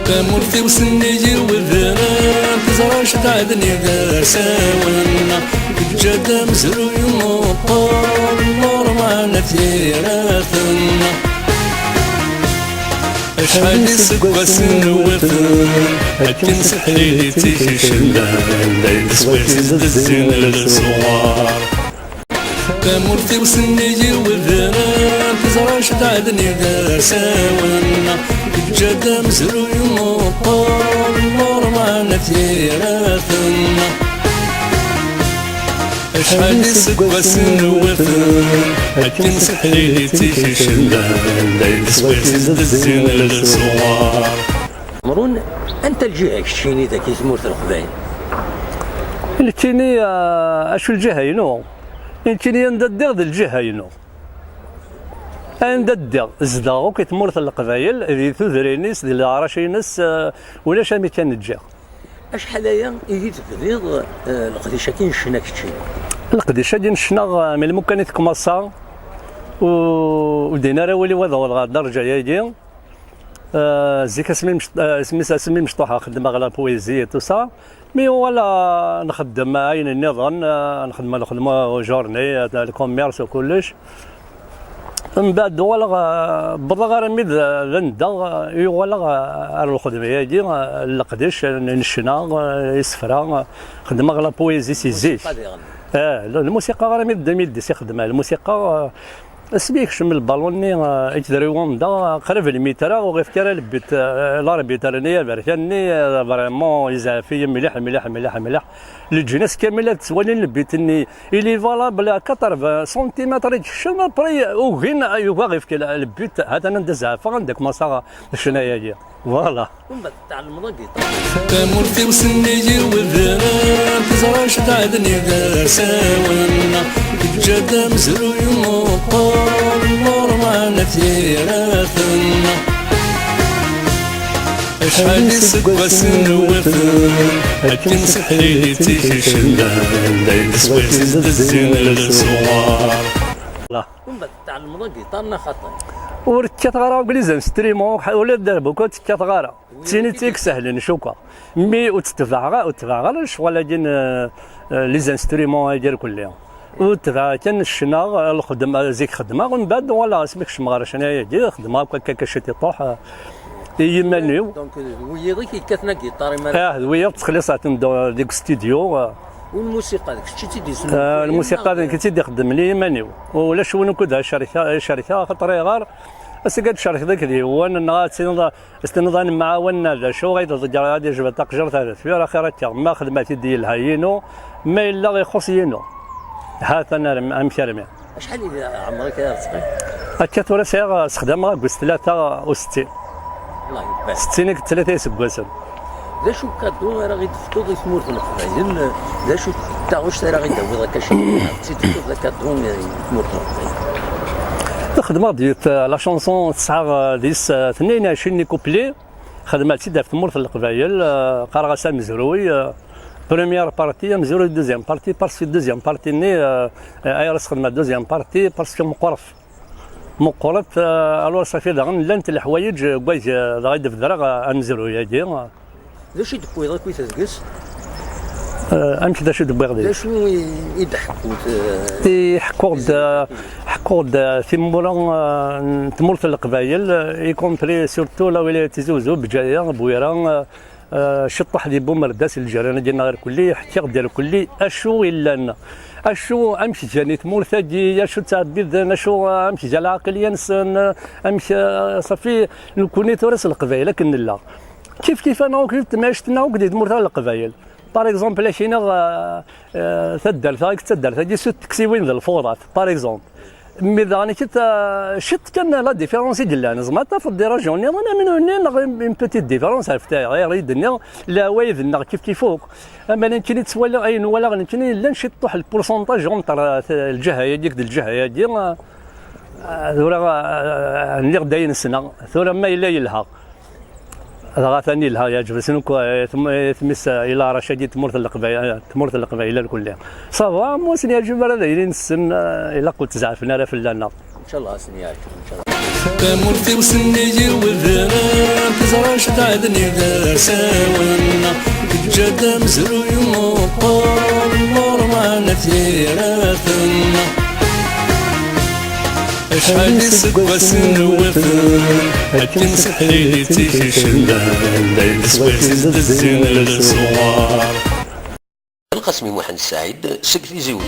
تمرتي وسنيجي وذرام تزرعش تعدني ذا ساونا الجدة مزرو يمطر النور معنا تيراثنا أشحال يسقى سنوثن أكن سحريلي تيشي شلان دايد سويسيز دزين للصوار تمرتي وسنيجي وذرام تزرعش تعدني ذا ساونا الجدة مزرو يمطر النور معنا تيراثنا أشحال يسقى سنوثن أكن سحريلي تيشي شلان دايد سويسيز دزين للصوار. مرون أنت الجهة كشتيني ذاك يسمورت القبائل التيني أشو الجهة ينو التيني نددغ ذا الجهة ينو نددغ زداغو كيتمورت القبائل ذي ثذرينيس ذي العراشينس ولا شامي كان الجهة أشحال أيام إذا تبغيض القديشة كاين الشنا كتشي القديشة ديال الشنا من المكان يتكمصا ودينا راه ولي وضعوا لغا الدرجة هادي زيك اسمي مشطوحة خدمة على بويزي توسا مي ولا نخدم عين النظام نخدم جورني تاع الكوميرس وكلش من بعد ولا بدا غير ميد لندا ولا الخدمة هادي القديش نشنا يسفرا خدمة على بويزي سيزيت الموسيقى غير ميد 2010 خدمة الموسيقى سبيكش من البالوني يتدريون دا قريب الميترا وغير كرا لبيت لاربيت راني بركاني فريمون يزافي مليح مليح مليح مليح الجناس كامله تسوالين لبيتني اللي فالابل 80 سنتيمتر شنو بري وغين ايوا غير كلا البيت هذا ندزعفا عندك مصا الشنايه دي فوالا ومن بعد تعلم الجيتار تمرتي وسنيجي وذرام تزرعش تعدني ذا ساونا الجدة مزرو يمطر النور معنا تيراثنا أشحال يسقى سنوثن أكن سحريلي تيشي شلان دايد سويسيز دزين للصوار. ومن بعد تعلم الجيتار خاطر وركات غارة بليزان ستريمون ولا دربو كات غارة تيني تيك سهل نشوكا مي وتتبع غير الشغل ديال لي زانسترومون ديال كلها وتبع كان الشنا الخدمه زيك خدمه ومن بعد ولا اسمك شمغار شناهي ديال خدمه هكا كشتي طوح يمانيو دونك ويضيك كاتنا جيتار ويا تخلص ديك ستوديو والموسيقى داك الشيء تيدي الموسيقى ديك تيدي خدم لي يمانيو ولا شو كذا شركه خاطر غير بس قد شركه ذاك اللي هو انا استنضان معاون شو غير غادي جبت تقجر ثلاث في اخرتها ما خدماتي ديالها ينو ما الا غيخص ينو هات انا امشرمي شحال عمرك يا صغير هكا تورا سيغ استخدام قلت 63 الله يبارك 60 3 سكواسن ذا شو كادو راه غيتفتو غير تمور في القبائل ذا شو تا واش راه غيدوي هكا شي تيتفتو ذا كادو تمور في القبائل الخدمه ديال لا شونسون 9 10 22 كوبلي خدماتي دارت في مورث القبايل قرغسه مزروي بريمير بارتي مزروي دوزيام بارتي باسكو دوزيام بارتي ني ايرس خدمه دوزيام بارتي باسكو مقرف الو صافي داغن لانت الحوايج باش غايد في الدرا مزروي هادي ذا شي دبوي غير كويس تقص امشي دا شو دبوي غادي شنو يحكوا في مورا تمورت القبايل يكونتري سورتو لا ولايات زوزو بجايه بويره شطح دي بومرداس الجيران ديالنا غير كلي حتى ديال كلي اشو الا لنا اشو امشي جاني تمورت دي اشو تعبيد اشو امشي جا العقليه نسن امشي صافي نكوني تورس القبايل لكن لا كيف انا كيف تماشتنا وقدي تمورت القبايل بار اكزومبل عشينا تدار هادي ست تكسيوين ذا الفورات بار اكزومبل مي داني كنت شت كان لا ديفيرونسي ديالنا زعما في الديراجوني انا من هنا اون بوتيت ديفيرونس عرفتها غير يدنا لا وايدنا كيف فوق اما نمكن تسوى اين ولا نمكن لا نشطوا البورسونتاج اونتر الجهه هذيك الجهه هذه ثورة نليق داين السنه ثورة ما الا يلها هذا ثاني لها يعجب سنوك تمس الى رشادي تمرت القبائل كلها صافا موسن يعجب راه دايرين السن الا قلت زعفنا راه فلانا ان شاء الله سن يعجب ان شاء الله كمرتي وسنيجي وذران كزراش تعدني ذا ساونا كجادة مزرو يمقر النور معنا ثيراتنا أشحال يسقى سنوثن هكين سحليلي تيشيشلان دايل سويسيز دزين للصوار. القسمي محمد السعيد سكتي زوج.